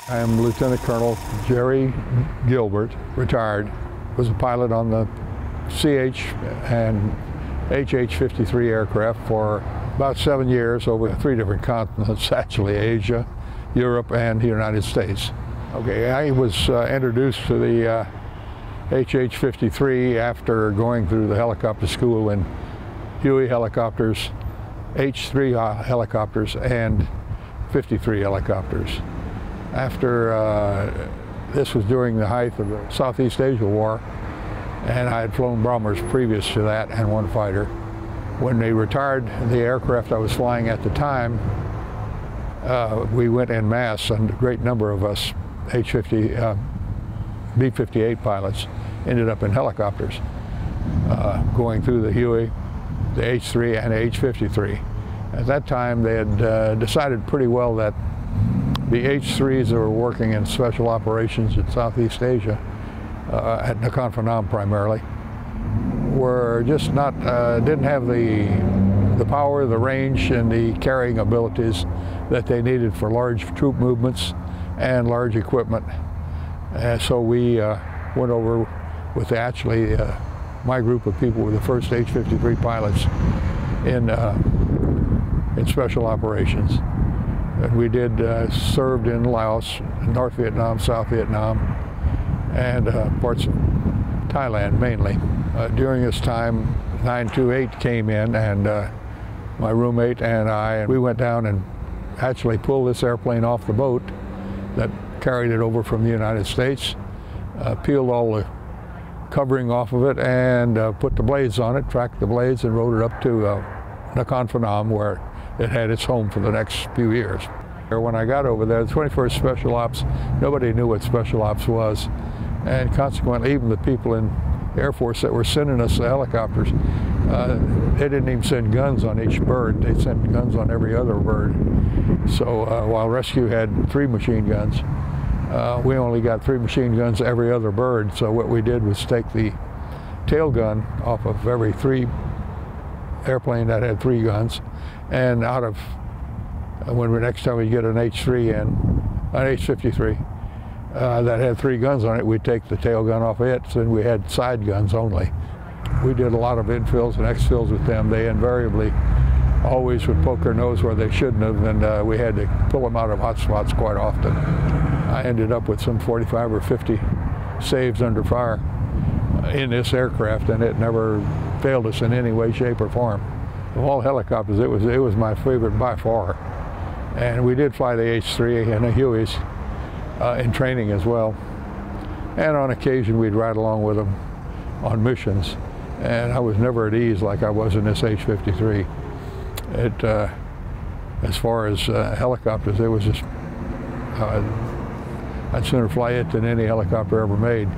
I am Lieutenant Colonel Jerry Gilbert, retired. Was a pilot on the CH and HH-53 aircraft for about 7 years over 3 different continents, actually Asia, Europe, and the United States. Okay, I was introduced to the HH-53 after going through the helicopter school in Huey helicopters, H-3 helicopters, and 53 helicopters. After this was during the height of the Southeast Asia War, and I had flown bombers previous to that and one fighter. When they retired the aircraft I was flying at the time, we went en masse, and a great number of us B-58 pilots ended up in helicopters, going through the Huey, the H-3 and H-53. At that time they had decided pretty well that the H-3s that were working in special operations in Southeast Asia, at Nakhon Phanom primarily, were just not, didn't have the power, the range, and the carrying abilities that they needed for large troop movements and large equipment. And so we went over with actually my group of people were the first H-53 pilots in special operations. And we did served in Laos, North Vietnam, South Vietnam, and parts of Thailand mainly. During this time, 928 came in, and my roommate and we went down and actually pulled this airplane off the boat that carried it over from the United States, peeled all the covering off of it, and put the blades on it, tracked the blades, and rode it up to Nakhon Phanom, where it had its home for the next few years. When I got over there, the 21st Special Ops, nobody knew what Special Ops was, and consequently even the people in the Air Force that were sending us the helicopters, they didn't even send guns on each bird, they sent guns on every other bird. So while rescue had 3 machine guns, we only got 3 machine guns every other bird. So what we did was take the tail gun off of every airplane that had 3 guns, and out of next time we get an H-3 in, an H-53 that had 3 guns on it, we'd take the tail gun off it, so then we had side guns only. We did a lot of infills and exfills with them. They invariably always would poke their nose where they shouldn't have, and we had to pull them out of hot spots quite often. I ended up with some 45 or 50 saves under fire in this aircraft, and it never failed us in any way, shape, or form. Of all helicopters, it was my favorite by far. And we did fly the H-3 and the Hueys in training as well. And on occasion, we'd ride along with them on missions. And I was never at ease like I was in this H-53. As far as helicopters, it was just, I'd sooner fly it than any helicopter ever made.